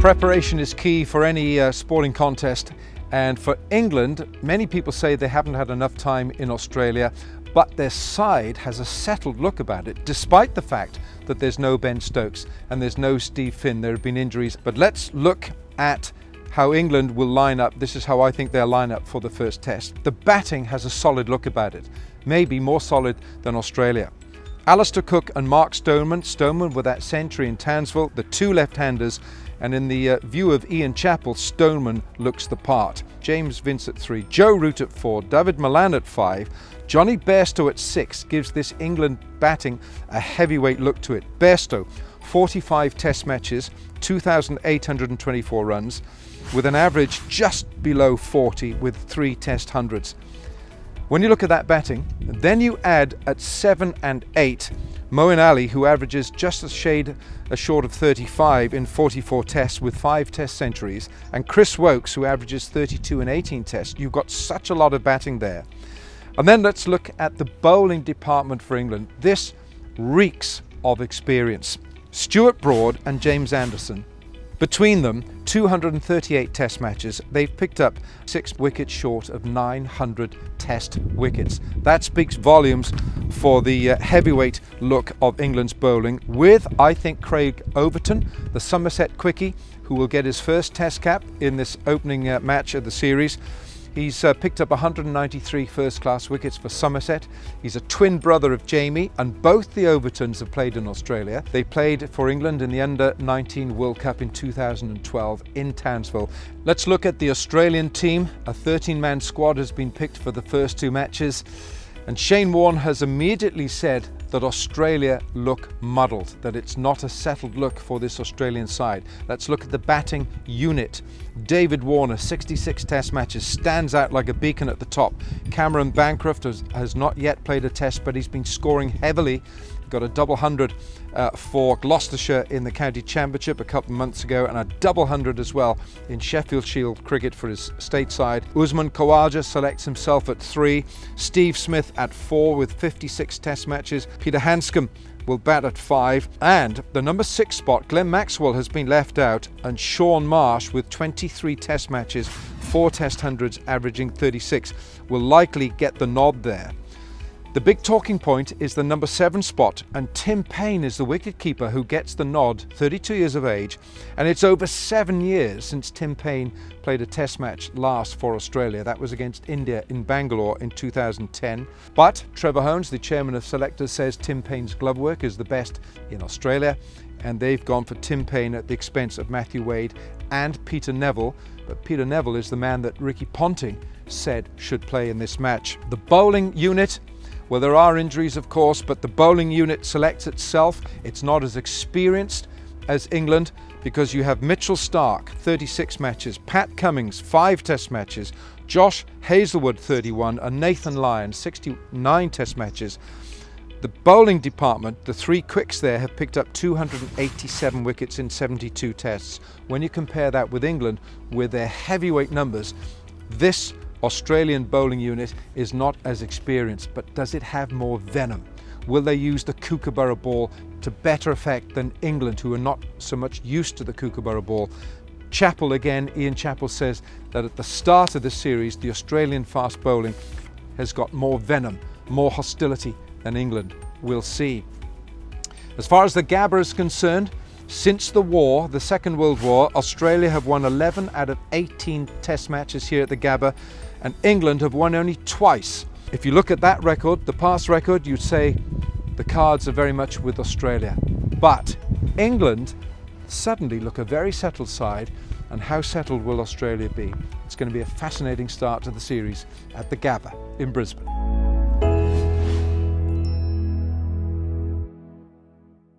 Preparation is key for any sporting contest, and for England, many people say they haven't had enough time in Australia, but their side has a settled look about it, despite the fact that there's no Ben Stokes and there's no Steve Finn. There have been injuries, but let's look at how England will line up. This is how I think they'll line up for the first test. The batting has a solid look about it, maybe more solid than Australia. Alistair Cook and Mark Stoneman with that century in Townsville, the two left-handers, and in the view of Ian Chappell, Stoneman looks the part. James Vince at 3, Joe Root at 4, David Malan at 5, Johnny Bairstow at 6 gives this England batting a heavyweight look to it. Bairstow, 45 test matches, 2,824 runs, with an average just below 40 with 3 test hundreds. When you look at that batting, then you add at 7 and 8 Moeen Ali, who averages just a shade short of 35 in 44 tests with 5 test centuries, and Chris Woakes, who averages 32 in 18 tests. You've got such a lot of batting there. And then let's look at the bowling department for England. This reeks of experience. Stuart Broad and James Anderson, between them, 238 test matches. They've picked up 6 wickets short of 900 test wickets. That speaks volumes for the heavyweight look of England's bowling, with, I think, Craig Overton, the Somerset quickie, who will get his first test cap in this opening match of the series. He's picked up 193 first-class wickets for Somerset. He's a twin brother of Jamie, and both the Overtons have played in Australia. They played for England in the Under-19 World Cup in 2012 in Townsville. Let's look at the Australian team. A 13-man squad has been picked for the first 2 matches, and Shane Warne has immediately said that Australia look muddled, that it's not a settled look for this Australian side. Let's look at the batting unit. David Warner, 66 test matches, stands out like a beacon at the top. Cameron Bancroft has not yet played a test, but he's been scoring heavily. Got a double hundred for Gloucestershire in the County Championship a couple of months ago, and a double hundred as well in Sheffield Shield cricket for his state side. Usman Khawaja selects himself at 3, Steve Smith at 4 with 56 test matches, Peter Hanscom will bat at 5, and the number 6 spot, Glenn Maxwell, has been left out, and Sean Marsh with 23 test matches, 4 test hundreds, averaging 36, will likely get the nod there. The big talking point is the number 7 spot, and Tim Paine is the wicketkeeper who gets the nod, 32 years of age, and it's over 7 years since Tim Paine played a test match last for Australia. That was against India in Bangalore in 2010. But Trevor Holmes, the chairman of selectors, says Tim Paine's glove work is the best in Australia, and they've gone for Tim Paine at the expense of Matthew Wade and Peter Neville. But Peter Neville is the man that Ricky Ponting said should play in this match. The bowling unit, well, there are injuries, of course, but the bowling unit selects itself. It's not as experienced as England, because you have Mitchell Starc, 36 matches, Pat Cummings, 5 test matches, Josh Hazlewood, 31, and Nathan Lyon, 69 test matches. The bowling department, the 3 quicks there, have picked up 287 wickets in 72 tests. When you compare that with England, with their heavyweight numbers, this Australian bowling unit is not as experienced, but does it have more venom? Will they use the kookaburra ball to better effect than England, who are not so much used to the kookaburra ball? Chappell again, Ian Chappell says that at the start of the series, the Australian fast bowling has got more venom, more hostility than England. We'll see. As far as the Gabba is concerned, since the war, the Second World War, Australia have won 11 out of 18 test matches here at the Gabba, and England have won only twice. If you look at that record, the past record, you'd say the cards are very much with Australia. But England suddenly look a very settled side, and how settled will Australia be? It's going to be a fascinating start to the series at the Gabba in Brisbane.